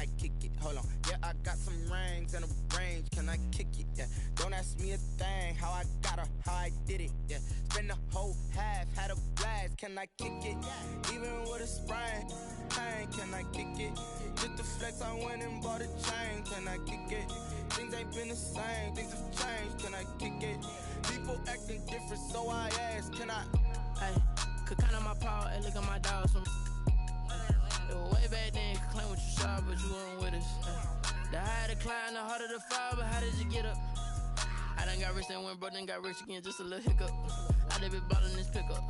I kick it? Hold on. Yeah, I got some rings and a range. Can I kick it? Yeah. Don't ask me a thing. How I got her, how I did it. Yeah. Spend the whole half, had a blast. Can I kick it? Even with a sprain, pain. Can I kick it? Just to flex, I went and bought a chain. Can I kick it? Things ain't been the same. Things have changed. Can I kick it? People acting different, so I ask. Can I? Hey, could count on my power and look at my dogs from. It was way back then, could claim what you saw, but you weren't with us. The higher the climb, the harder the fall, but how did you get up? I done got rich and went broke, then got rich again, just a little hiccup. I done been ballin' this pickup.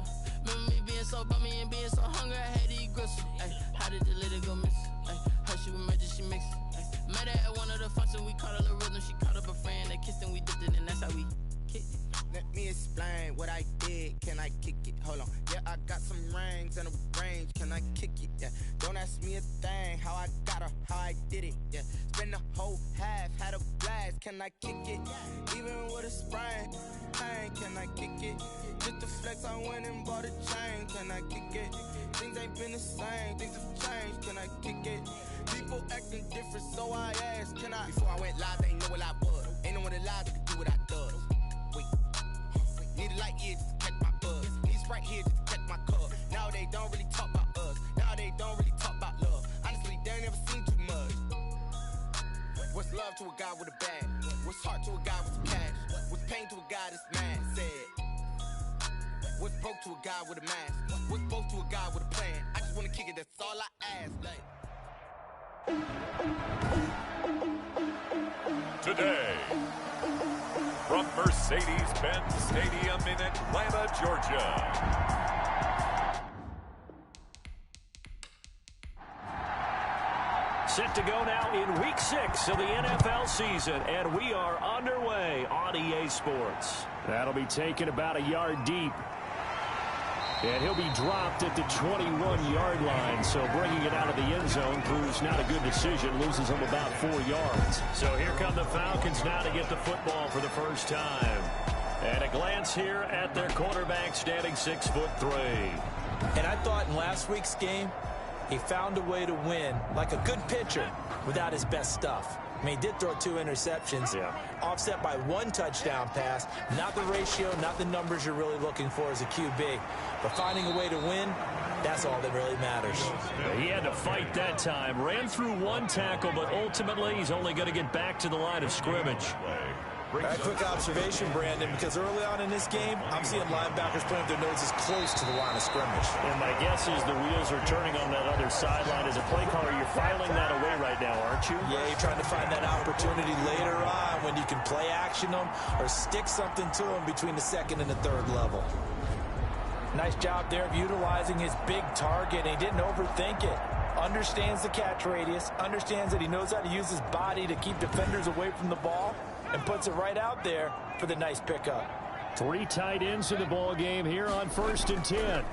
Remember me being so bummy and being so hungry, I had to eat gristle. Ay, how did you let it go miss? Ay, her she was magic, she mixed. Met her at one of the functions, we caught a little rhythm, she caught up a friend, they kissed and we dipped it, and that's how we kicked it. Let me explain what I did. Can I kick it? Hold on. Yeah, I got some rings and a range. Can I kick it? Yeah. Don't ask me a thing. How I got her, how I did it. Yeah. Spend the whole half, had a blast. Can I kick it? Even with a sprain, pain. Can I kick it? Just to flex, I went and bought a chain. Can I kick it? Things ain't been the same. Things have changed. Can I kick it? People acting different, so I asked. Can I? Before I went live, they ain't know what I was. Ain't no one alive that could do what I does. Wait. Need a light here just to catch my buzz. Need Sprite here just to catch my cup. Now they don't really talk about us. Now they don't really talk about love. Honestly, they ain't never seen too much. What's love to a guy with a bag? What's heart to a guy with some cash? What's pain to a guy that's mad? Said. What's broke to a guy with a mask? What's broke to a guy with a plan? I just wanna kick it, that's all I ask. Today, from Mercedes-Benz Stadium in Atlanta, Georgia. Set to go now in Week 6 of the NFL season, and we are underway on EA Sports. That'll be taken about a yard deep. And he'll be dropped at the 21-yard line, so bringing it out of the end zone proves not a good decision, loses him about 4 yards. So here come the Falcons now to get the football for the first time. And a glance here at their quarterback standing 6'3". And I thought in last week's game, he found a way to win like a good pitcher without his best stuff. I mean, he did throw 2 interceptions, offset by 1 touchdown pass. Not the ratio, not the numbers you're really looking for as a QB. But finding a way to win, that's all that really matters. He had to fight that time. Ran through 1 tackle, but ultimately he's only going to get back to the line of scrimmage. A quick observation, Brandon, because early on in this game, I'm seeing linebackers putting their noses close to the line of scrimmage. And my guess is the wheels are turning on that other sideline. As a play caller, you're filing that away right now, aren't you? Yeah, you're trying to find that opportunity later on when you can play action them or stick something to them between the 2nd and the 3rd level. Nice job there of utilizing his big target, and he didn't overthink it. Understands the catch radius, understands that he knows how to use his body to keep defenders away from the ball, and puts it right out there for the nice pickup. 3 tight ends in the ball game here on 1st and 10.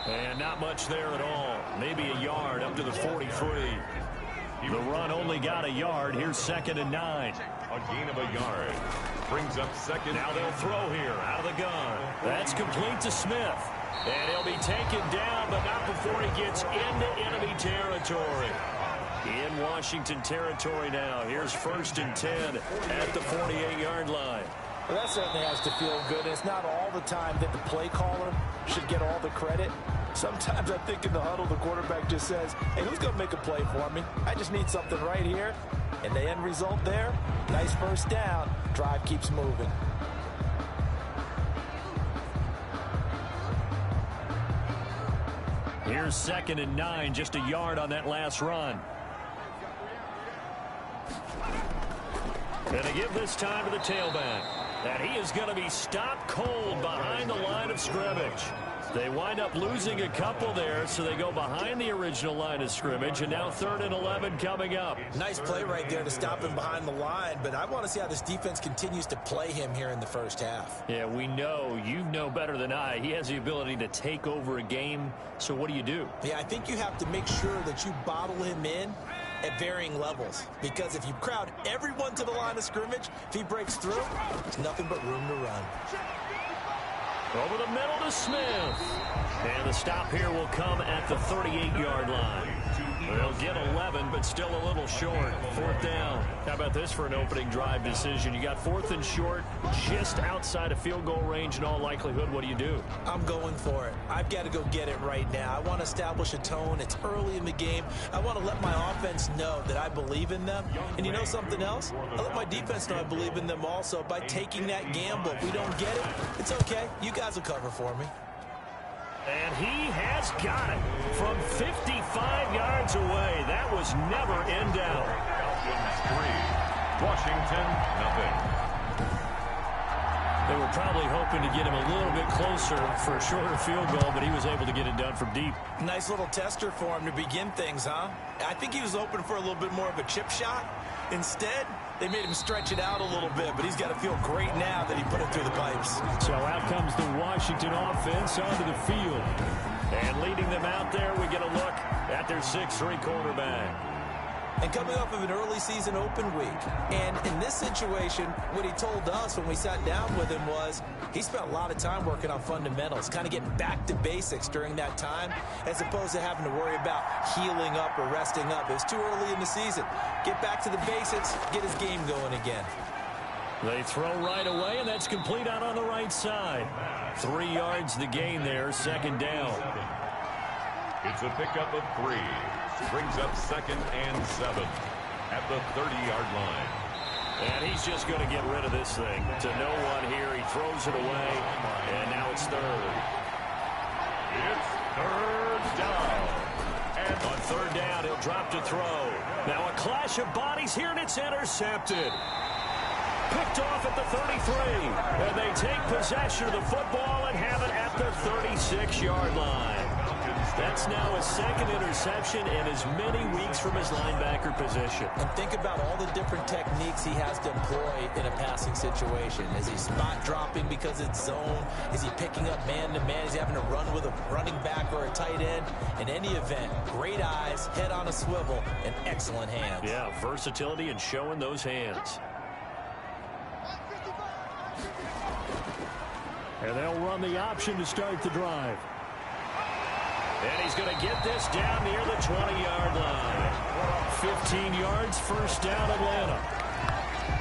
And not much there at all. Maybe a yard up to the 43. The run only got a yard. Here's 2nd and 9. A gain of a yard. Brings up 2nd. Now they'll throw here out of the gun. That's complete to Smith. And he'll be taken down, but not before he gets into enemy territory. In Washington territory now. Here's 1st and 10 at the 48-yard line. Well, that certainly has to feel good. And it's not all the time that the play caller should get all the credit. Sometimes I think in the huddle, the quarterback just says, hey, who's going to make a play for me? I just need something right here. And the end result there, nice first down. Drive keeps moving. Here's 2nd and 9, just a yard on that last run. And they give this time to the tailback. And he is going to be stopped cold behind the line of scrimmage. They wind up losing a couple there, so they go behind the original line of scrimmage, and now 3rd and 11 coming up. Nice play right there to stop him behind the line, but I want to see how this defense continues to play him here in the first half. Yeah, we know, you know better than I, he has the ability to take over a game, so what do? Yeah, I think you have to make sure that you bottle him in at varying levels, because if you crowd everyone to the line of scrimmage, if he breaks through, there's nothing but room to run. Over the middle to Smith. And the stop here will come at the 38-yard line. They'll get coming, but still a little short. 4th down. How about this for an opening drive decision? You got 4th and short, just outside of field goal range in all likelihood. What do you do? I'm going for it. I've got to go get it right now. I want to establish a tone. It's early in the game. I want to let my offense know that I believe in them. And you know something else? I let my defense know I believe in them also by taking that gamble. If we don't get it, it's okay. You guys will cover for me. And he has got it from 55 yards away. That was never in doubt. Falcons 3, Washington 0. They were probably hoping to get him a little bit closer for a shorter field goal, but he was able to get it done from deep. Nice little tester for him to begin things, huh? I think he was open for a little bit more of a chip shot. Instead, they made him stretch it out a little bit, but he's got to feel great now that he put it through the pipes. So out comes the Washington offense onto the field. And leading them out there, we get a look at their 6'3" quarterback. And coming off of an early season open week. And in this situation, what he told us when we sat down with him was he spent a lot of time working on fundamentals, kind of getting back to basics during that time, as opposed to having to worry about healing up or resting up. It was too early in the season. Get back to the basics, get his game going again. They throw right away, and that's complete out on the right side. 3 yards the gain there, 2nd down. It's a pickup of 3. Brings up 2nd and 7 at the 30-yard line. And he's just going to get rid of this thing to no one here. He throws it away, and now it's 3rd. It's 3rd down. And on 3rd down, he'll drop to throw. Now a clash of bodies here, and it's intercepted. Picked off at the 33. And they take possession of the football and have it at the 36-yard line. That's now his 2nd interception and as many weeks from his linebacker position. And think about all the different techniques he has to employ in a passing situation. Is he spot dropping because it's zone? Is he picking up man-to-man? Is he having to run with a running back or a tight end? In any event, great eyes, head on a swivel, and excellent hands. Yeah, versatility and showing those hands. And they'll run the option to start the drive. And he's going to get this down near the 20-yard line. 15 yards, 1st down, Atlanta.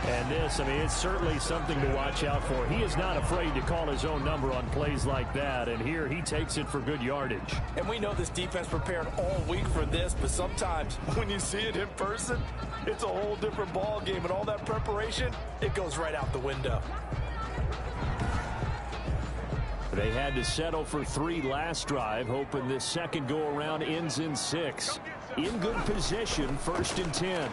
And this, I mean, it's certainly something to watch out for. He is not afraid to call his own number on plays like that. And here he takes it for good yardage. And we know this defense prepared all week for this, but sometimes when you see it in person, it's a whole different ball game. And all that preparation, it goes right out the window. They had to settle for 3 last drive, hoping this second go-around ends in 6. In good position, 1st and 10.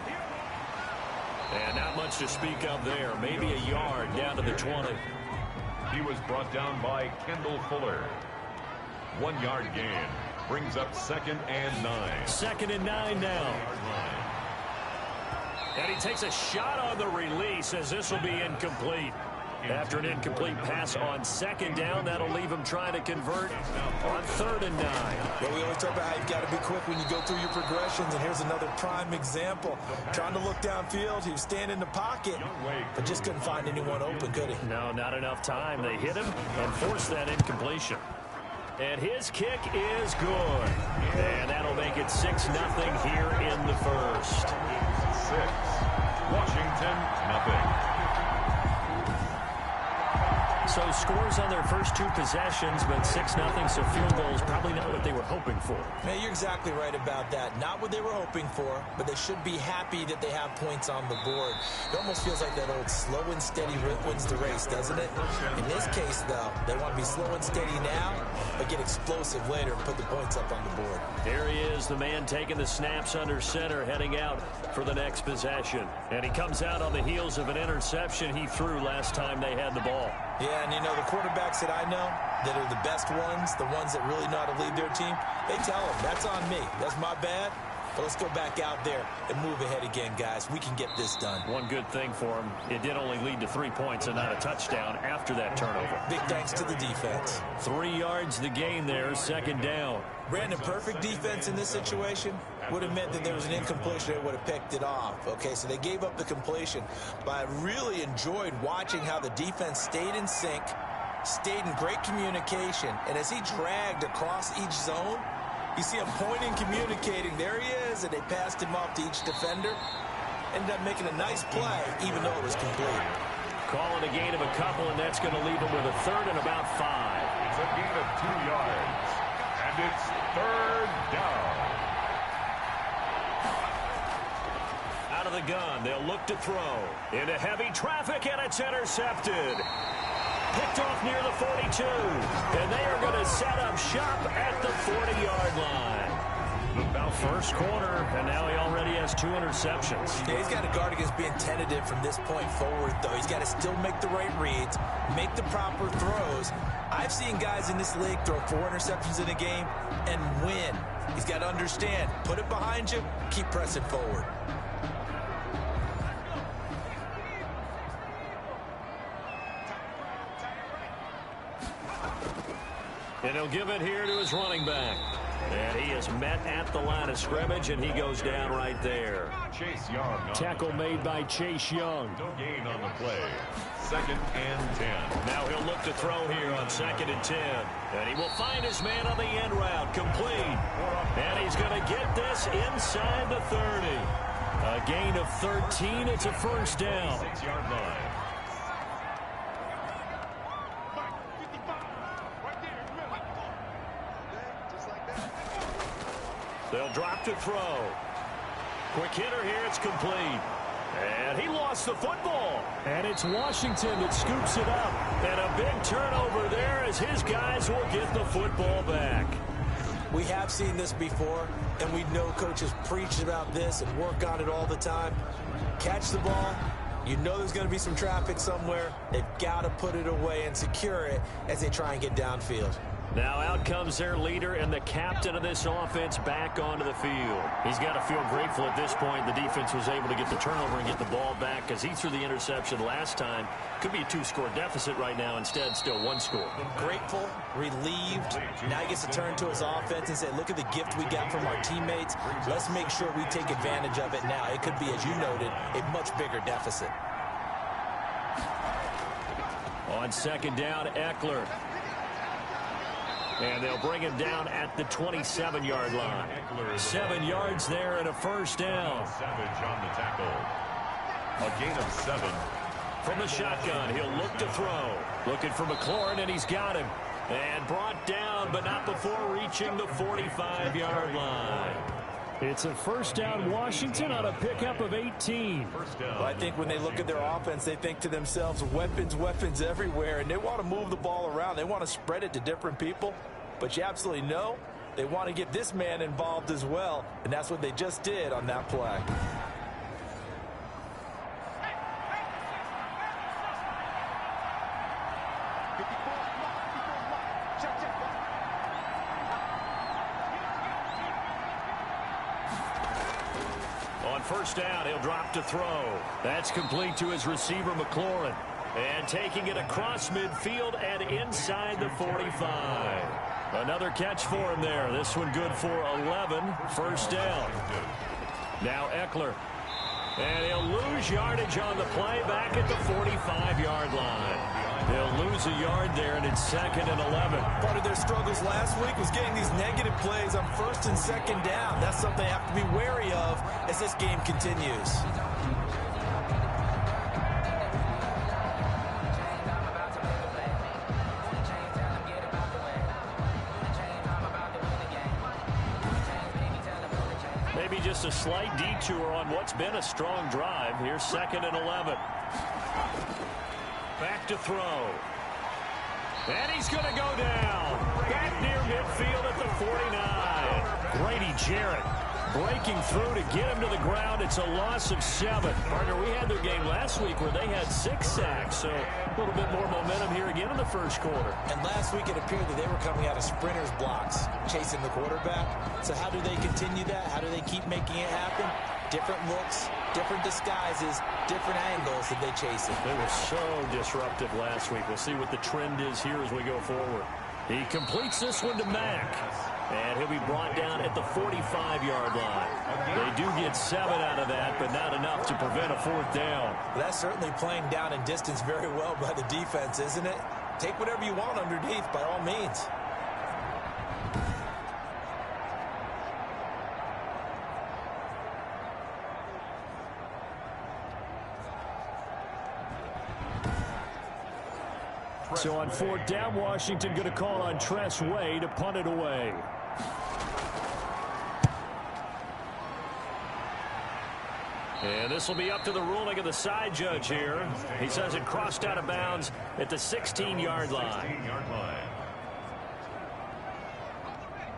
And not much to speak of there. Maybe a yard down to the 20. He was brought down by Kendall Fuller. 1-yard gain. Brings up 2nd and 9. 2nd and 9 now. And he takes a shot on the release as this will be incomplete. After an incomplete pass on 2nd down, that'll leave him trying to convert on 3rd and 9. Well, we always talk about how you've got to be quick when you go through your progressions, and here's another prime example. Trying to look downfield, he was standing in the pocket, but just couldn't find anyone open, could he? No, not enough time. They hit him and forced that incompletion. And his kick is good. And that'll make it 6-0 here in the 1st. 6. Washington 0. So scores on their first 2 possessions, but 6-0, so field goals probably not what they were hoping for. Man, you're exactly right about that. Not what they were hoping for, but they should be happy that they have points on the board. It almost feels like that old slow and steady wins the race, doesn't it? In this case, though, they want to be slow and steady now, but get explosive later and put the points up on the board. There he is, the man taking the snaps under center, heading out for the next possession. And he comes out on the heels of an interception he threw last time they had the ball. Yeah, and you know, the quarterbacks that I know that are the best ones, the ones that really know how to lead their team, they tell them, that's on me. That's my bad. But let's go back out there and move ahead again, guys. We can get this done. One good thing for him, it did only lead to 3 points and not a touchdown after that turnover. Big thanks to the defense. 3 yards the gain there, 2nd down. Brandon, perfect defense in this situation would have meant that there was an incompletion. They would have picked it off. Okay, so they gave up the completion. But I really enjoyed watching how the defense stayed in sync, stayed in great communication. And as he dragged across each zone, you see him pointing, communicating. There he is. and they passed him off to each defender. Ended up making a nice play, even though it was complete. Calling a gain of a couple, and that's going to leave him with a third and about 5. It's a gain of 2 yards, and it's third down. Out of the gun, they'll look to throw. Into heavy traffic, and it's intercepted. Picked off near the 42, and they are going to set up shop at the 40-yard line. About first quarter, and now he already has 2 interceptions. Yeah, he's got to guard against being tentative from this point forward, though. He's got to still make the right reads, make the proper throws. I've seen guys in this league throw 4 interceptions in a game and win. He's got to understand, put it behind you, keep pressing forward. And he'll give it here to his running back. And he is met at the line of scrimmage, and he goes down right there. Chase Young. Tackle made by Chase Young. No gain on the play. 2nd and 10. Now he'll look to throw here on 2nd and 10. And he will find his man on the end route, complete. And he's going to get this inside the 30. A gain of 13. It's a first down. 6-yard line. They'll drop to throw. Quick hitter here. It's complete. And he lost the football. And it's Washington that scoops it up. And a big turnover there as his guys will get the football back. We have seen this before, and we know coaches preach about this and work on it all the time. Catch the ball. You know there's going to be some traffic somewhere. They've got to put it away and secure it as they try and get downfield. Now out comes their leader and the captain of this offense back onto the field. He's got to feel grateful at this point the defense was able to get the turnover and get the ball back because he threw the interception last time. Could be a 2-score deficit right now. Instead, still 1 score. Grateful, relieved. Now he gets to turn to his offense and say, look at the gift we got from our teammates. Let's make sure we take advantage of it now. It could be, as you noted, a much bigger deficit. On 2nd down, Eckler. And they'll bring him down at the 27-yard line. 7 yards there and a first down. Savage on the tackle. A gain of 7. From the shotgun, he'll look to throw. Looking for McLaurin, and he's got him. And brought down, but not before reaching the 45-yard line. It's a first down, Washington, on a pickup of 18. Well, I think when they look at their offense, they think to themselves, weapons, weapons everywhere, and they want to move the ball around. They want to spread it to different people, but you absolutely know they want to get this man involved as well, and that's what they just did on that play. First down, he'll drop to throw. That's complete to his receiver, McLaurin. And taking it across midfield and inside the 45. Another catch for him there. This one good for 11. First down. Now Eckler. And he'll lose yardage on the play back at the 45-yard line. They'll lose a yard there, and it's 2nd and 11. Part of their struggles last week was getting these negative plays on 1st and 2nd down. That's something they have to be wary of as this game continues. Maybe just a slight detour on what's been a strong drive. Here's 2nd and 11. Back to throw. And he's going to go down. Back near midfield at the 49. Grady Jarrett breaking through to get him to the ground. It's a loss of 7. Partner, we had their game last week where they had 6 sacks, so a little bit more momentum here again in the first quarter. And last week it appeared that they were coming out of sprinters blocks, chasing the quarterback. So how do they continue that? How do they keep making it happen? Different looks, different disguises, different angles that they chase it. They were so disruptive last week. We'll see what the trend is here as we go forward. He completes this one to Mack. And he'll be brought down at the 45-yard line. They do get 7 out of that, but not enough to prevent a 4th down. That's certainly playing down in distance very well by the defense, isn't it? Take whatever you want underneath, by all means. So on 4th down, Washington going to call on Tress Way to punt it away. And this will be up to the ruling of the side judge here. He says it crossed out of bounds at the 16-yard line.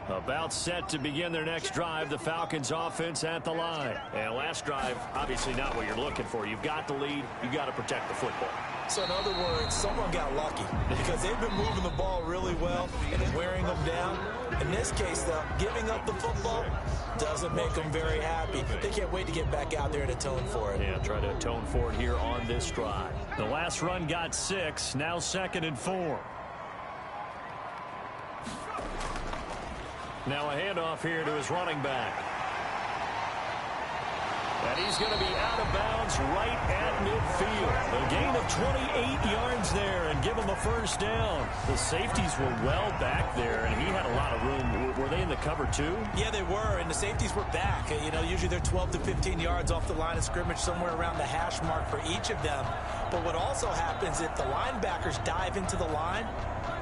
About set to begin their next drive, the Falcons offense at the line. And last drive, obviously not what you're looking for. You've got the lead. You've got to protect the football. So in other words, someone got lucky because they've been moving the ball really well and wearing them down. In this case, though, giving up the football doesn't make them very happy. They can't wait to get back out there and atone for it. Yeah, try to atone for it here on this drive. The last run got 6, now 2nd and 4. Now a handoff here to his running back. And he's going to be out of bounds right at midfield. A gain of 28 yards there and give him a first down. The safeties were well back there, and he had a lot of room. Were they in the cover too? Yeah, they were, and the safeties were back. You know, usually they're 12 to 15 yards off the line of scrimmage, somewhere around the hash mark for each of them. But what also happens if the linebackers dive into the line,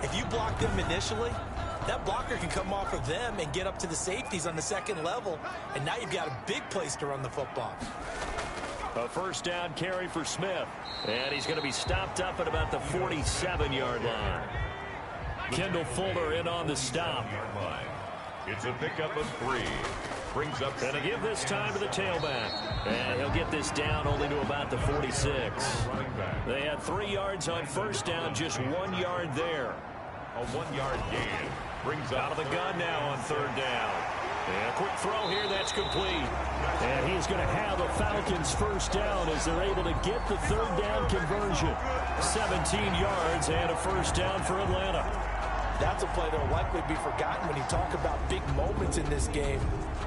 if you block them initially, that blocker can come off of them and get up to the safeties on the second level, and now you've got a big place to run the football. A first down carry for Smith, and he's going to be stopped up at about the 47-yard line. Kendall Fuller in on the stop. It's a pickup of 3. Brings up. And to give this time to the tailback. And he'll get this down only to about the 46. They had 3 yards on first down, just 1 yard there. A 1-yard gain. Brings out of the gun now on 3rd down. And a quick throw here, that's complete. And he's going to have a Falcons first down as they're able to get the 3rd down conversion. 17 yards and a first down for Atlanta. That's a play that will likely be forgotten when you talk about big moments in this game.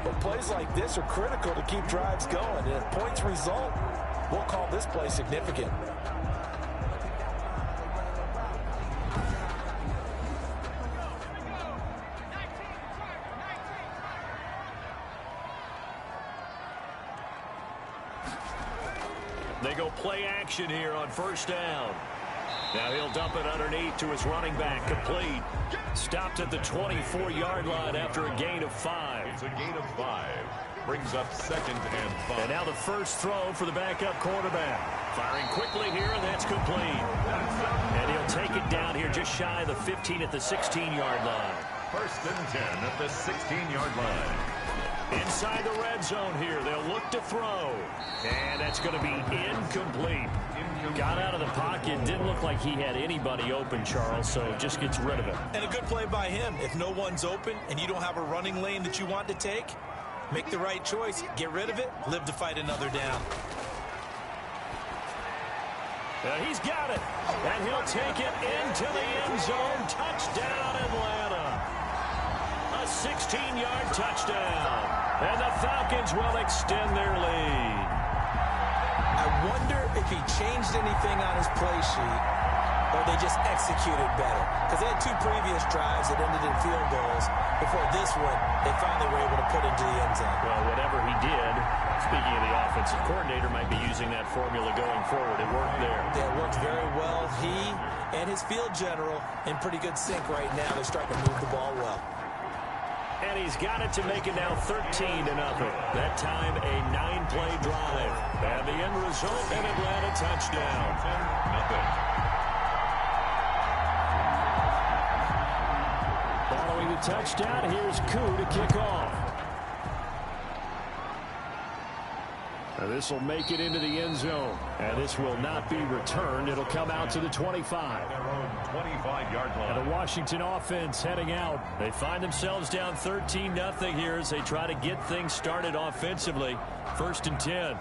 But plays like this are critical to keep drives going. And if points result, we'll call this play significant. They go play action here on first down. Now he'll dump it underneath to his running back, complete. Stopped at the 24-yard line after a gain of 5. It's a gain of 5. Brings up 2nd and 5. And now the first throw for the backup quarterback. Firing quickly here, and that's complete. And he'll take it down here just shy of the 15 at the 16-yard line. 1st and 10 at the 16-yard line. Inside the red zone here, they'll look to throw. And that's going to be incomplete. Got out of the pocket, didn't look like he had anybody open, Charles, so just gets rid of it. And a good play by him. If no one's open and you don't have a running lane that you want to take, make the right choice, get rid of it, live to fight another down. And he's got it. And he'll take it into the end zone. Touchdown, Atlanta. A 16-yard touchdown. And the Falcons will extend their lead. I wonder if he changed anything on his play sheet or they just executed better. Because they had 2 previous drives that ended in field goals. Before this one, they finally were able to put into the end zone. Well, whatever he did, speaking of the offensive coordinator, might be using that formula going forward. It worked there. Yeah, it worked very well. He and his field general in pretty good sync right now. They're starting to move the ball well. And he's got it to make it now 13-0. That time a 9-play drive. And the end result, an Atlanta touchdown. 10-0. Following the touchdown, here's Koo to kick off. And this will make it into the end zone. And this will not be returned. It'll come out to the 25. Their own 25-yard line. And the Washington offense heading out. They find themselves down 13-0 here as they try to get things started offensively. 1st and 10.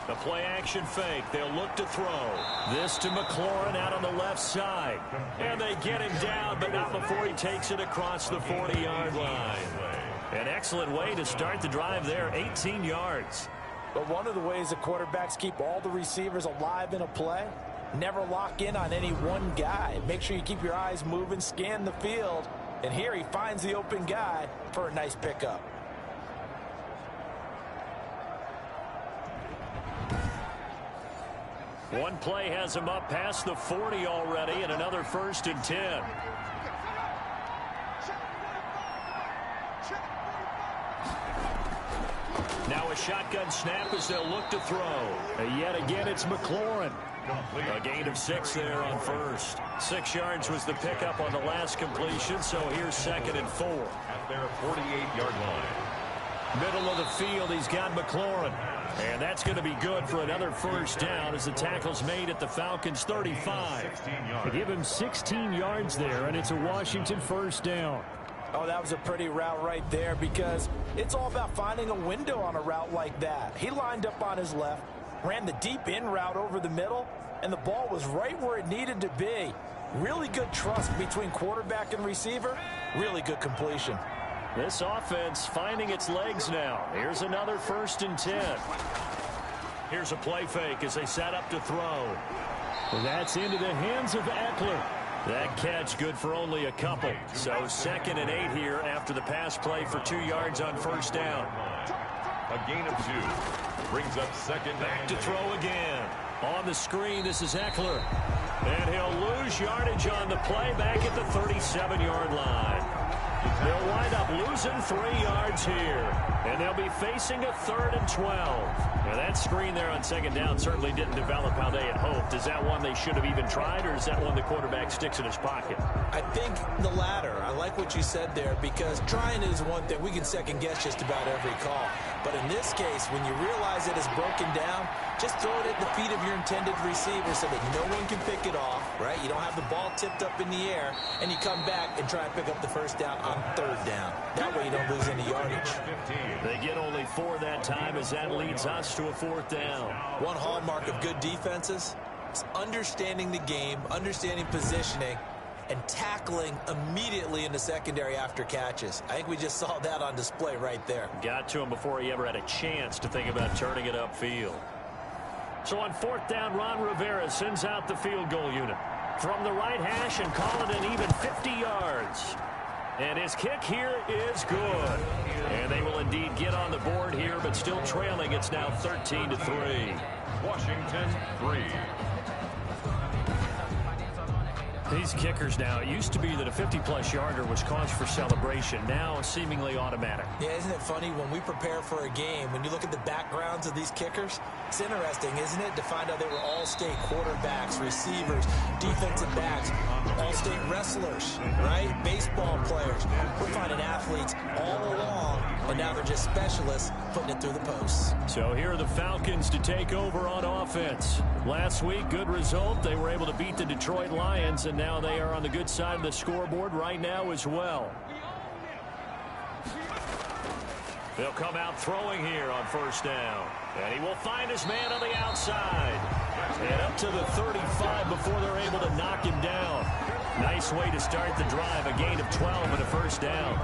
The play action fake. They'll look to throw. This to McLaurin out on the left side. And they get him down, but not before he takes it across the 40-yard line. An excellent way to start the drive there, 18 yards. But one of the ways that quarterbacks keep all the receivers alive in a play, never lock in on any one guy. Make sure you keep your eyes moving, scan the field. And here he finds the open guy for a nice pickup. One play has him up past the 40 already, and another 1st and 10. Now a shotgun snap as they'll look to throw. And yet again, it's McLaurin. A gain of 6 there on first. 6 yards was the pickup on the last completion, so here's 2nd and 4. At their 48-yard line. Middle of the field, he's got McLaurin. And that's going to be good for another 1st down as the tackle's made at the Falcons' 35. They give him 16 yards there, and it's a Washington 1st down. Oh, that was a pretty route right there because it's all about finding a window on a route like that. He lined up on his left, ran the deep in route over the middle, and the ball was right where it needed to be. Really good trust between quarterback and receiver. Really good completion. This offense finding its legs now. Here's another 1st and 10. Here's a play fake as they set up to throw. That's into the hands of Eckler. That catch good for only a couple. So 2nd and 8 here after the pass play for 2 yards on 1st down. A gain of 2. Brings up 2nd. Back to throw again. On the screen, this is Eckler. And he'll lose yardage on the play back at the 37-yard line. They'll wind up losing 3 yards here. And they'll be facing a 3rd and 12. Now that screen there on 2nd down certainly didn't develop how they had hoped. Is that one they should have even tried, or is that one the quarterback sticks in his pocket? I think the latter. I like what you said there because trying is one thing. We can second guess just about every call. But in this case, when you realize it is broken down, just throw it at the feet of your intended receiver so that no one can pick it off, right? You don't have the ball tipped up in the air, and you come back and try and pick up the 1st down on 3rd down. That way you don't lose any yardage. They get only 4 that time as that leads us to a 4th down. One hallmark of good defenses is understanding the game, understanding positioning, and tackling immediately in the secondary after catches. I think we just saw that on display right there. Got to him before he ever had a chance to think about turning it upfield. So on 4th down, Ron Rivera sends out the field goal unit from the right hash and call it an even 50 yards. And his kick here is good. And they will indeed get on the board here, but still trailing. It's now 13-3. Washington 3. These kickers now, it used to be that a 50-plus yarder was cause for celebration. Now seemingly automatic. Yeah, isn't it funny when we prepare for a game, when you look at the backgrounds of these kickers, it's interesting, isn't it, to find out they were all-state quarterbacks, receivers, defensive backs, all-state wrestlers, right? Baseball players. We're finding athletes all along, and now they're just specialists putting it through the posts. So here are the Falcons to take over on offense. Last week, good result. They were able to beat the Detroit Lions, and now they are on the good side of the scoreboard right now as well. They'll come out throwing here on 1st down. And he will find his man on the outside. And up to the 35 before they're able to knock him down. Nice way to start the drive. A gain of 12 and a 1st down.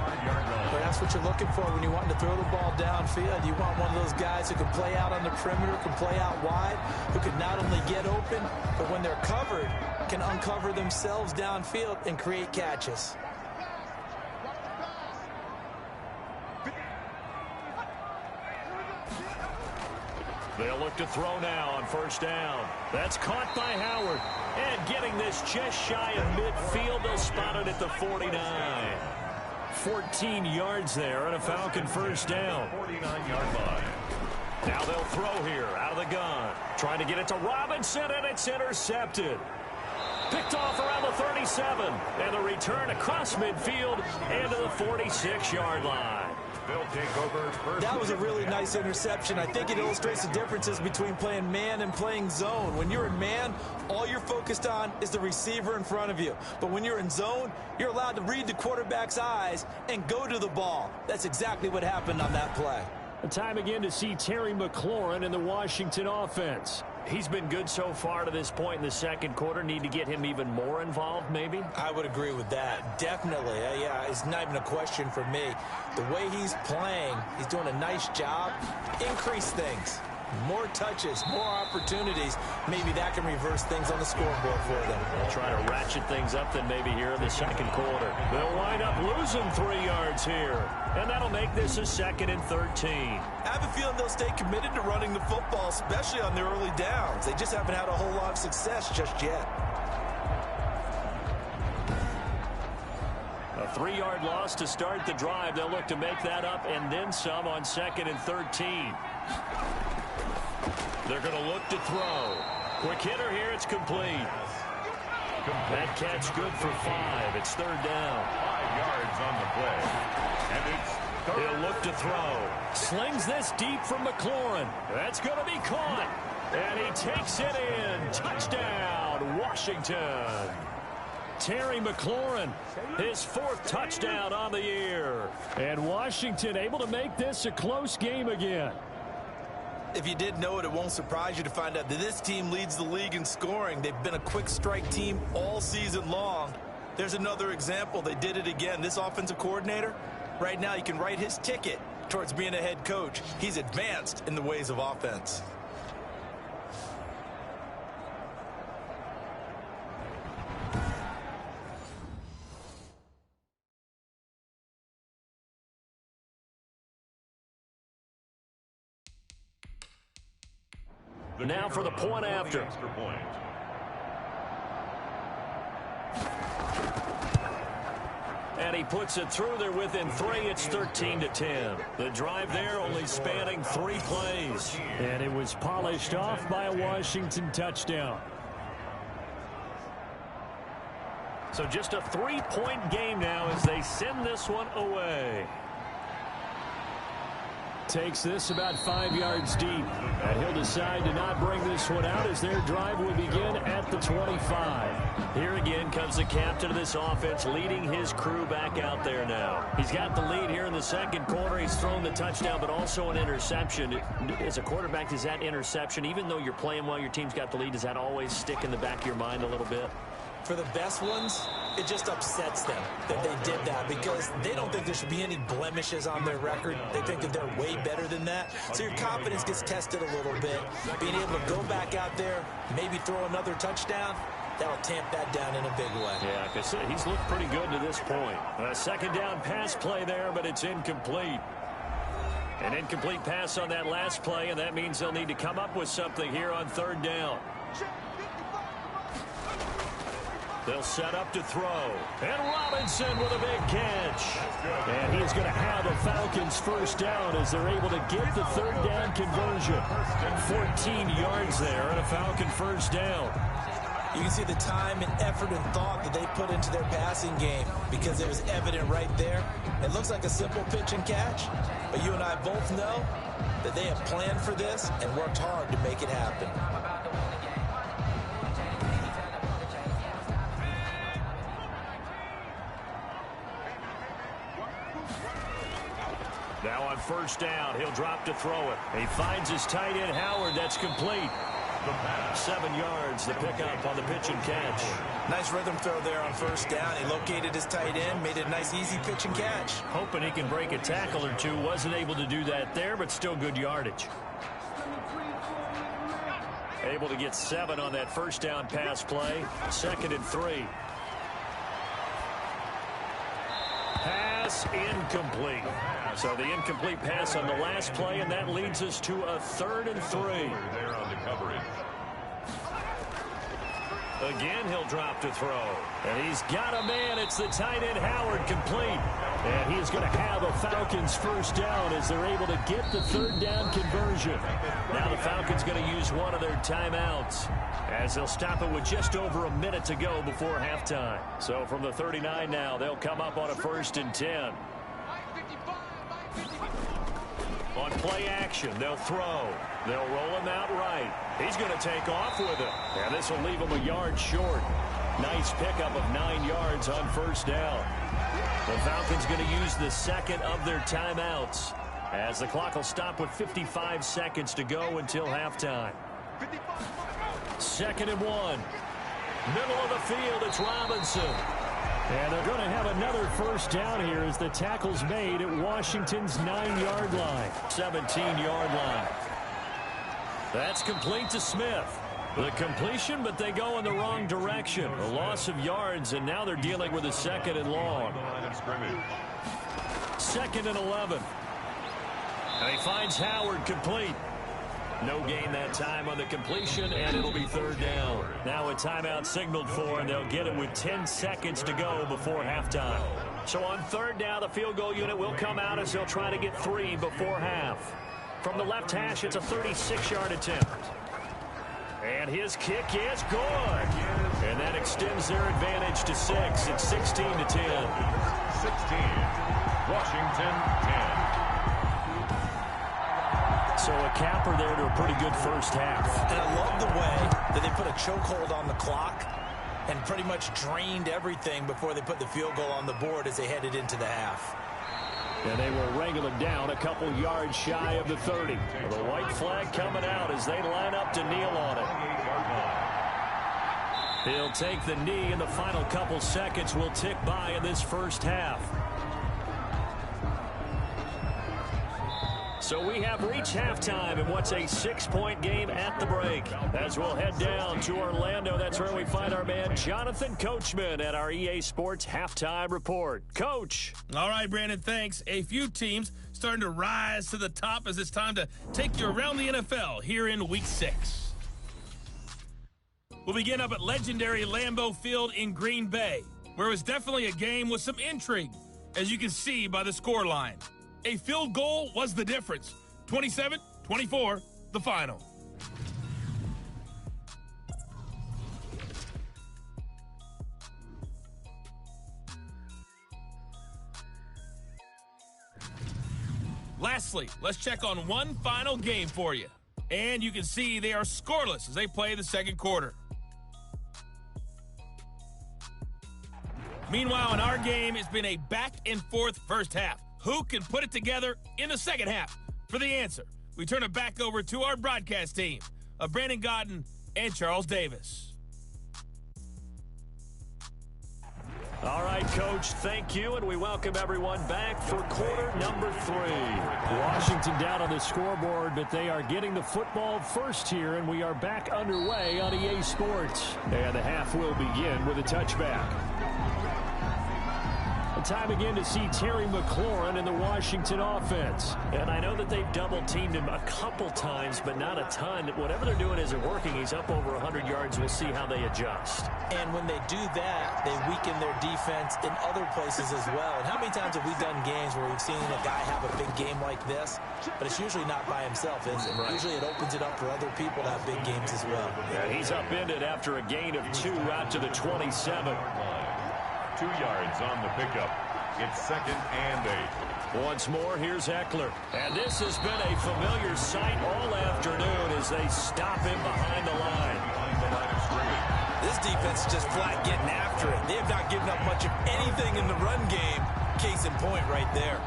But that's what you're looking for when you want to throw the ball downfield. You want one of those guys who can play out on the perimeter, can play out wide, who can not only get open, but when they're covered, can uncover themselves downfield and create catches. They'll look to throw now on 1st down. That's caught by Howard. And getting this just shy of midfield, they'll spot it at the 49. 14 yards there and a Falcon 1st down. 49-yard line. Now they'll throw here out of the gun. Trying to get it to Robinson, and it's intercepted. Picked off around the 37. And the return across midfield and to the 46-yard line. They'll take over first. That was a really nice interception. I think it illustrates the differences between playing man and playing zone. When you're in man, all you're focused on is the receiver in front of you. But when you're in zone, you're allowed to read the quarterback's eyes and go to the ball. That's exactly what happened on that play. A time again to see Terry McLaurin in the Washington offense. He's been good so far to this point in the 2nd quarter. Need to get him even more involved, maybe? I would agree with that. Definitely. Yeah, it's not even a question for me. The way he's playing, he's doing a nice job. Increase things. More touches, more opportunities. Maybe that can reverse things on the scoreboard for them. They'll try to ratchet things up then maybe here in the second quarter. They'll wind up losing 3 yards here. And that'll make this a 2nd and 13. I have a feeling they'll stay committed to running the football, especially on their early downs. They just haven't had a whole lot of success just yet. A 3-yard loss to start the drive. They'll look to make that up and then some on 2nd and 13. They're going to look to throw. Quick hitter here. It's complete. That catch good for 5. It's 3rd down. 5 yards on the play. And it's 3rd. He'll look to throw. Slings this deep from McLaurin. That's going to be caught. And he takes it in. Touchdown, Washington. Terry McLaurin, his 4th touchdown on the year. And Washington able to make this a close game again. If you did know it, it won't surprise you to find out that this team leads the league in scoring. They've been a quick strike team all season long. There's another example. They did it again. This offensive coordinator, right now, you can write his ticket towards being a head coach. He's advanced in the ways of offense. Now for the point after. And he puts it through there within 3. It's 13-10. The drive there only spanning 3 plays. And it was polished off by a Washington touchdown. So just a 3-point game now as they send this one away. Takes this about 5 yards deep. And he'll decide to not bring this one out as their drive will begin at the 25. Here again comes the captain of this offense leading his crew back out there now. He's got the lead here in the second quarter. He's thrown the touchdown, but also an interception. As a quarterback, does that interception, even though you're playing while your team's got the lead, does that always stick in the back of your mind a little bit? For the best ones, it just upsets them that they did that because they don't think there should be any blemishes on their record. They think that they're way better than that. So your confidence gets tested a little bit. Being able to go back out there, maybe throw another touchdown, that'll tamp that down in a big way. Yeah, like I said, he's looked pretty good to this point. A second down pass play there, but it's incomplete. An incomplete pass on that last play, and that means they'll need to come up with something here on 3rd down. They'll set up to throw. And Robinson with a big catch. And he's going to have a Falcons 1st down as they're able to get the 3rd down conversion. 14 yards there and a Falcon 1st down. You can see the time and effort and thought that they put into their passing game because it was evident right there. It looks like a simple pitch and catch, but you and I both know that they have planned for this and worked hard to make it happen. Now on 1st down, he'll drop to throw it. He finds his tight end, Howard. That's complete. 7 yards, the pickup on the pitch and catch. Nice rhythm throw there on 1st down. He located his tight end, made it a nice, easy pitch and catch. Hoping he can break a tackle or two. Wasn't able to do that there, but still good yardage. Able to get 7 on that 1st down pass play. 2nd and 3. Pass incomplete. So the incomplete pass on the last play, and that leads us to a 3rd and 3. There on the coverage. Again, he'll drop to throw. And he's got a man. It's the tight end, Howard, complete. And he's going to have a Falcons 1st down as they're able to get the 3rd down conversion. Now the Falcons going to use one of their timeouts as they'll stop it with just over a minute to go before halftime. So from the 39 now, they'll come up on a 1st and 10. On play action, they'll throw. They'll roll him out right. He's going to take off with it. And this will leave him a yard short. Nice pickup of 9 yards on 1st down. The Falcons going to use the 2nd of their timeouts as the clock will stop with 55 seconds to go until halftime. 2nd and 1. Middle of the field, it's Robinson. And they're going to have another 1st down here as the tackle's made at Washington's 9-yard line. 17-yard line. That's complete to Smith. The completion, but they go in the wrong direction. A loss of yards, and now they're dealing with a 2nd and long. 2nd and 11. And he finds Howard complete. No gain that time on the completion, and it'll be 3rd down. Now a timeout signaled for, and they'll get it with 10 seconds to go before halftime. So on 3rd down, the field goal unit will come out as they'll try to get 3 before half. From the left hash, it's a 36-yard attempt. And his kick is good. And that extends their advantage to 6. It's 16-10. 16. Washington 10. So a capper there to a pretty good first half. And I love the way that they put a chokehold on the clock and pretty much drained everything before they put the field goal on the board as they headed into the half. And they will wrangle him down a couple yards shy of the 30. The white flag coming out as they line up to kneel on it. He'll take the knee, and the final couple seconds will tick by in this first half. So we have reached halftime in what's a 6-point game at the break. As we'll head down to Orlando, that's where we find our man Jonathan Coachman at our EA Sports Halftime Report. Coach. All right, Brandon, thanks. A few teams starting to rise to the top as it's time to take you around the NFL here in Week 6. We'll begin up at legendary Lambeau Field in Green Bay, where it was definitely a game with some intrigue, as you can see by the scoreline. A field goal was the difference. 27-24, the final. Lastly, let's check on one final game for you. And you can see they are scoreless as they play the second quarter. Meanwhile, in our game, it's been a back-and-forth first half. Who can put it together in the second half? For the answer, we turn it back over to our broadcast team of Brandon Gaudin and Charles Davis. All right, Coach, thank you, and we welcome everyone back for quarter number 3. Washington down on the scoreboard, but they are getting the football first here, and we are back underway on EA Sports. And the half will begin with a touchback. Time again to see Terry McLaurin in the Washington offense. And I know that they've double-teamed him a couple times, but not a ton. Whatever they're doing isn't working. He's up over 100 yards. We'll see how they adjust. And when they do that, they weaken their defense in other places as well. And how many times have we done games where we've seen a guy have a big game like this, but it's usually not by himself, is it? Right. Usually it opens it up for other people to have big games as well. Yeah, he's upended after a gain of 2 out to the 27. 2 yards on the pickup. It's 2nd and 8. Once more, here's Eckler. And this has been a familiar sight all afternoon as they stop him behind the line. This defense is just flat getting after it. They have not given up much of anything in the run game. Case in point right there.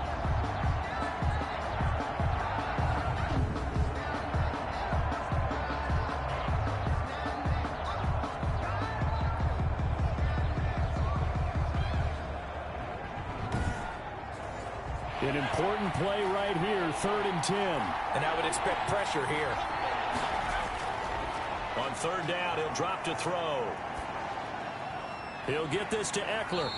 An important play right here, 3rd and 10. And I would expect pressure here. On 3rd down, he'll drop to throw. He'll get this to Eckler.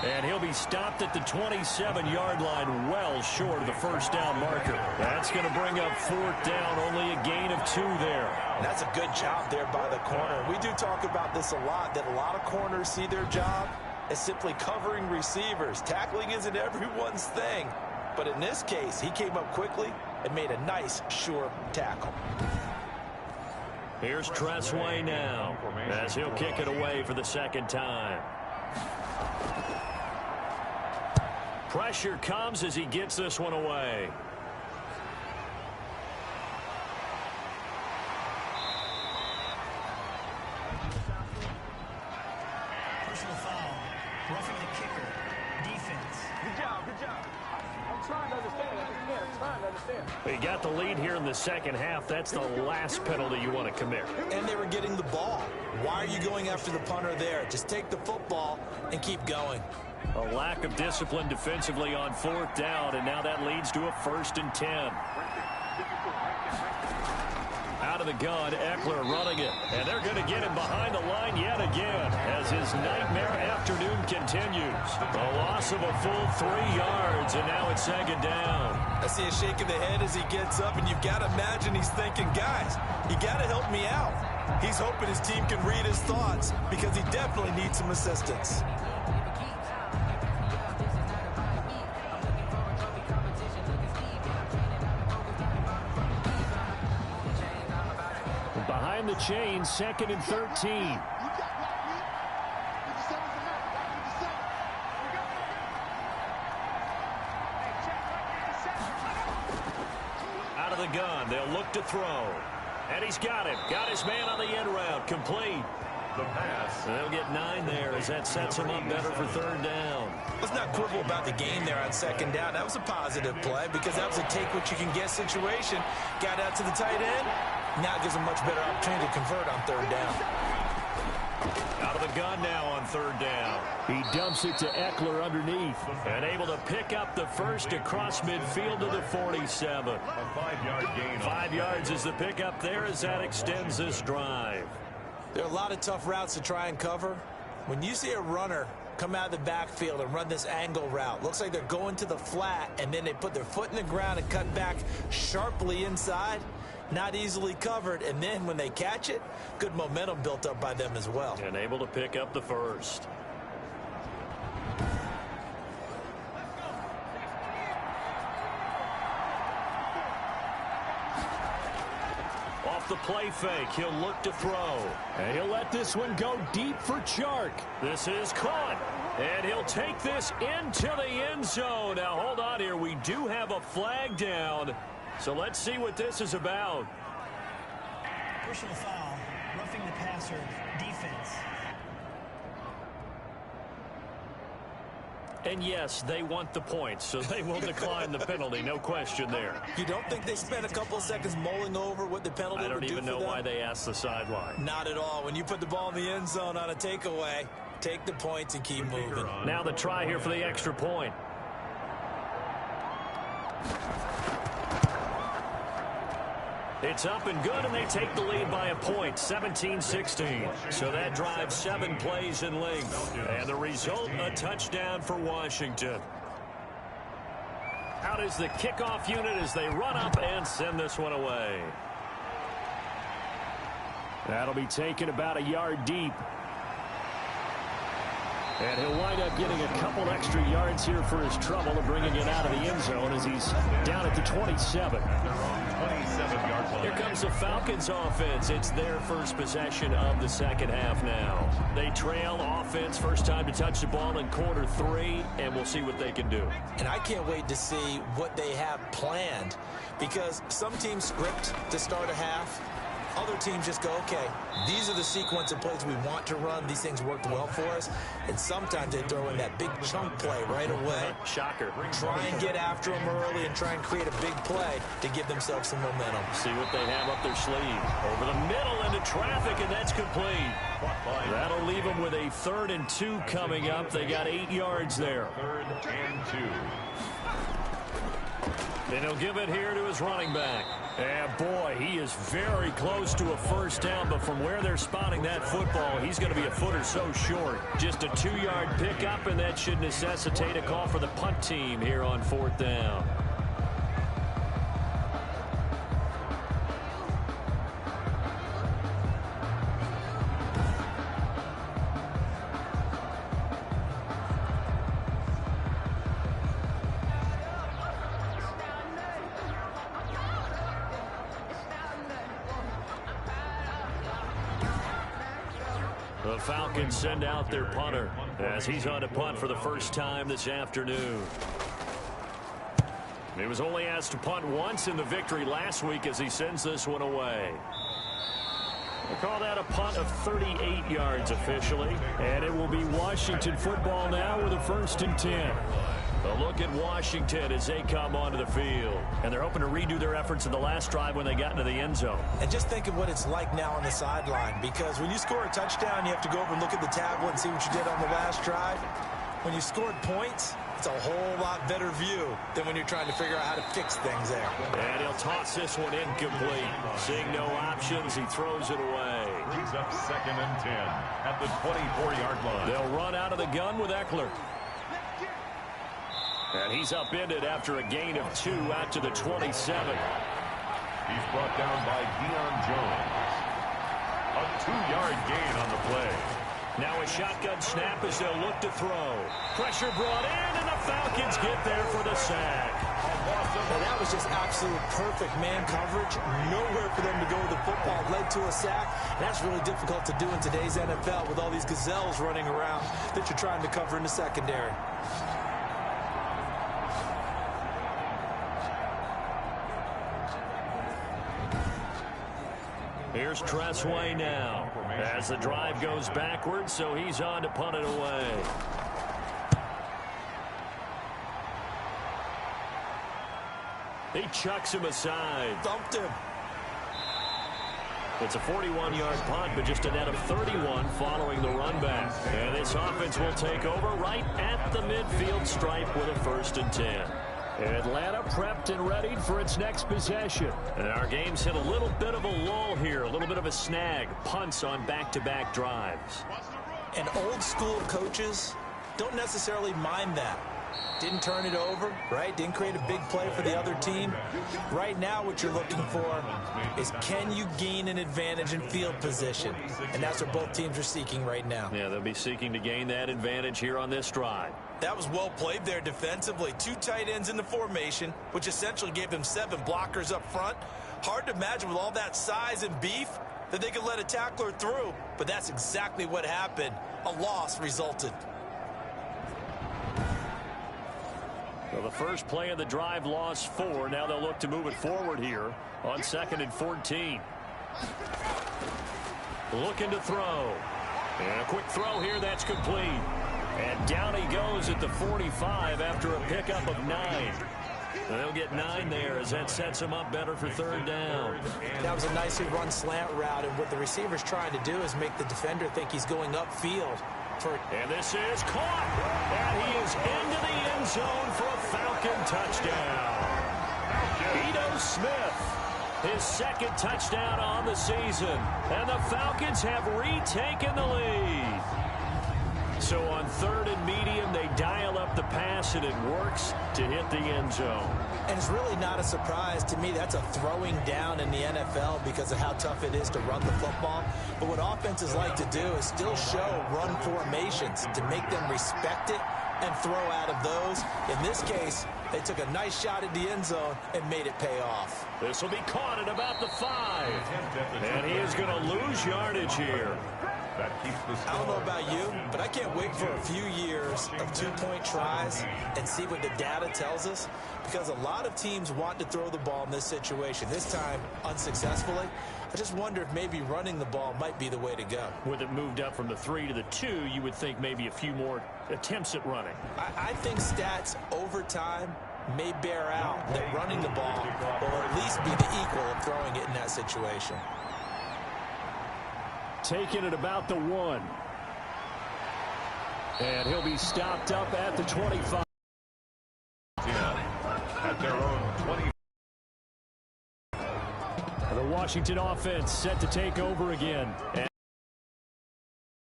And he'll be stopped at the 27-yard line, well short of the first down marker. That's going to bring up 4th down, only a gain of 2 there. And that's a good job there by the corner. We do talk about this a lot, that a lot of corners see their job as simply covering receivers. Tackling isn't everyone's thing. But in this case, he came up quickly and made a nice, sure tackle. Here's Tressway now as he'll kick it away for the 2nd time. Pressure comes as he gets this one away. Personal foul. Roughing the kicker. Defense. Good job. I'm trying to understand. He got the lead here in the second half. That's the last penalty you want to commit. And they were getting the ball. Why are you going after the punter there? Just take the football and keep going. A lack of discipline defensively on 4th down, and now that leads to a 1st and 10. Out out of the gun. Ekeler running it. And they're going to get him behind the line yet again as his nightmare afternoon continues. A loss of a full 3 yards, and now it's second down. I see a shake of the head as he gets up, and you've got to imagine he's thinking, guys, you got to help me out. He's hoping his team can read his thoughts because he definitely needs some assistance. Behind the chain, 2nd and 13. Out of the gun, they'll look to throw. And he's got him. Got his man on the end route. Complete. The pass. They'll get 9 there as that sets him up better for 3rd down. Let's not quibble about the gain there on 2nd down. That was a positive play because that was a take-what-you-can-get situation. Got out to the tight end. Now it gives him much better opportunity to convert on 3rd down. Out of the gun now on 3rd down. He dumps it to Ekeler underneath and able to pick up the first across midfield to the 47. A 5-yard gain. 5 yards is the pickup there as that extends this drive. There are a lot of tough routes to try and cover. When you see a runner come out of the backfield and run this angle route, looks like they're going to the flat, and then they put their foot in the ground and cut back sharply inside. Not easily covered, and then when they catch it, good momentum built up by them as well. And able to pick up the first. Off the play fake, he'll look to throw. And he'll let this one go deep for Chark. This is caught. And he'll take this into the end zone. Now, hold on here. We do have a flag down. So let's see what this is about. Personal foul, roughing the passer, defense. And yes, they want the points, so they will decline the penalty, no question there. You don't think they spent a couple of seconds mulling over what the penalty would do for them? I don't even know why they asked the sideline. Not at all. When you put the ball in the end zone on a takeaway, take the points and keep moving. Now the try here for the extra point. It's up and good, and they take the lead by a point, 17-16. So that drives 7 plays in length. And the result, a touchdown for Washington. Out is the kickoff unit as they run up and send this one away. That'll be taken about a yard deep. And he'll wind up getting a couple extra yards here for his trouble of bringing it out of the end zone as he's down at the 27. Here comes the Falcons offense. It's their first possession of the second half now. They trail offense, first time to touch the ball in quarter 3, and we'll see what they can do. And I can't wait to see what they have planned because some teams script to start a half. Other teams just go, okay, these are the sequence of plays we want to run. These things worked well for us. And sometimes they throw in that big chunk play right away. Shocker. Try and get after them early and try and create a big play to give themselves some momentum. See what they have up their sleeve. Over the middle into traffic, and that's complete. That'll leave them with a 3rd and 2 coming up. They got 8 yards there. 3rd and 2. And he'll give it here to his running back. And boy, he is very close to a first down, but from where they're spotting that football, he's going to be a foot or so short. Just a 2-yard pickup, and that should necessitate a call for the punt team here on 4th down. The Falcons send out their punter as he's on to punt for the first time this afternoon. He was only asked to punt once in the victory last week as he sends this one away. We'll call that a punt of 38 yards officially. And it will be Washington football now with a 1st and 10. A look at Washington as they come onto the field. And they're hoping to redo their efforts in the last drive when they got into the end zone. And just think of what it's like now on the sideline. Because when you score a touchdown, you have to go over and look at the tablet and see what you did on the last drive. When you scored points, It's a whole lot better view than when you're trying to figure out how to fix things there. And he'll toss this one incomplete. Seeing no options, he throws it away. Brings up 2nd and 10 at the 24-yard line. They'll run out of the gun with Eckler. And he's upended after a gain of 2 out to the 27. He's brought down by Deion Jones. A 2-yard gain on the play. Now a shotgun snap as they'll look to throw. Pressure brought in, and the Falcons get there for the sack. And that was just absolute perfect man coverage. Nowhere for them to go with the football. Led to a sack. And that's really difficult to do in today's NFL with all these gazelles running around that you're trying to cover in the secondary. Here's Tressway now as the drive goes backwards, so he's on to punt it away. He chucks him aside. Thumped him. It's a 41-yard punt, but just a net of 31 following the run back. And this offense will take over right at the midfield stripe with a 1st and 10. Atlanta prepped and readied for its next possession. And our game's hit a little bit of a lull here, a little bit of a snag. Punts on back-to-back drives. And old school coaches don't necessarily mind that. Didn't turn it over, right? Didn't create a big play for the other team. Right now what you're looking for is, can you gain an advantage in field position? And that's what both teams are seeking right now. Yeah, they'll be seeking to gain that advantage here on this drive. That was well played there defensively. 2 tight ends in the formation, which essentially gave them 7 blockers up front. Hard to imagine with all that size and beef that they could let a tackler through, but that's exactly what happened. A loss resulted. Well, the first play of the drive lost 4. Now they'll look to move it forward here on 2nd and 14. Looking to throw. And a quick throw here that's complete. And down he goes at the 45 after a pickup of 9. They'll get 9 there as that sets him up better for 3rd down. That was a nicely run slant route, and what the receiver's trying to do is make the defender think he's going upfield. And this is caught, and he is into the end zone for a Falcon touchdown. Ito Smith, his 2nd touchdown on the season, and the Falcons have retaken the lead. So on 3rd and medium, they dial up the pass, and it works to hit the end zone. And it's really not a surprise to me. That's a throwing down in the NFL because of how tough it is to run the football. But what offenses like to do is still show run formations to make them respect it and throw out of those. In this case, they took a nice shot at the end zone and made it pay off. This will be caught at about the 5. And he is going to lose yardage here. I don't know about you, but I can't wait for a few years of 2-point tries and see what the data tells us, because a lot of teams want to throw the ball in this situation. This time, unsuccessfully. I just wonder if maybe running the ball might be the way to go. With it moved up from the 3 to the 2, you would think maybe a few more attempts at running. I think stats over time may bear out that running the ball will at least be the equal of throwing it in that situation. Taking it about the 1. And he'll be stopped up at the 25. At their own 20. The Washington offense set to take over again. And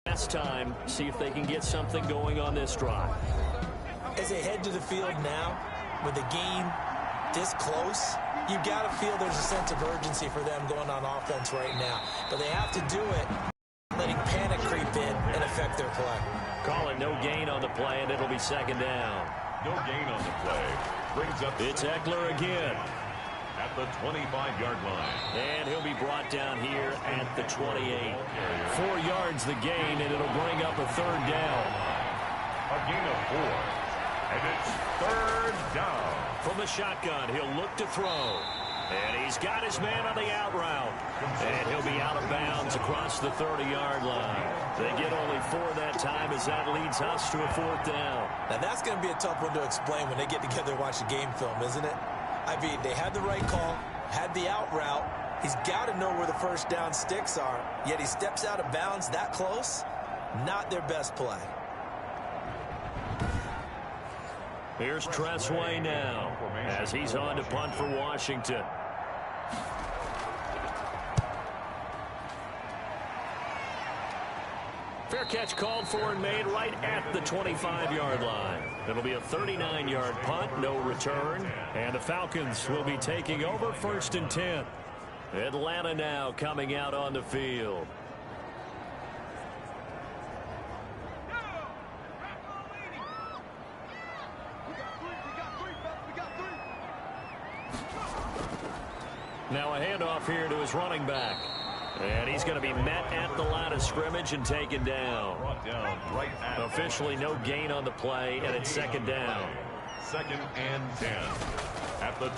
last time, see if they can get something going on this drive. As they head to the field now, with the game this close, you got to feel there's a sense of urgency for them going on offense right now. But they have to do it letting panic creep in and affect their play. Call it no gain on the play, and it'll be 2nd down. No gain on the play. Brings up. It's Eckler again. At the 25-yard line. And he'll be brought down here at the 28. 4 yards the gain, and it'll bring up a 3rd down. A gain of 4. And it's 3rd down. From the shotgun, he'll look to throw. And he's got his man on the out route. And he'll be out of bounds across the 30-yard line. They get only 4 that time as that leads us to a 4th down. Now that's going to be a tough one to explain when they get together and watch the game film, isn't it? I mean, they had the right call, had the out route. He's got to know where the 1st down sticks are, yet he steps out of bounds that close. Not their best play. Here's Tressway now as he's on to punt for Washington. Fair catch called for and made right at the 25-yard line. It'll be a 39-yard punt, no return. And the Falcons will be taking over 1st and 10. Atlanta now coming out on the field. Now a handoff here to his running back. And he's going to be met at the line of scrimmage and taken down. Officially no gain on the play, and it's 2nd down. 2nd and 10.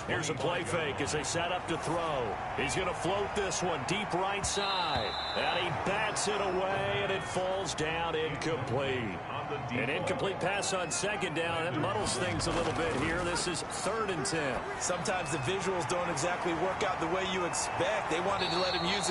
Here's a play fake as they set up to throw. He's going to float this one deep right side. And he bats it away, and it falls down incomplete. An incomplete pass on 2nd down. That muddles things a little bit here. This is 3rd and 10. Sometimes the visuals don't exactly work out the way you expect. They wanted to let him use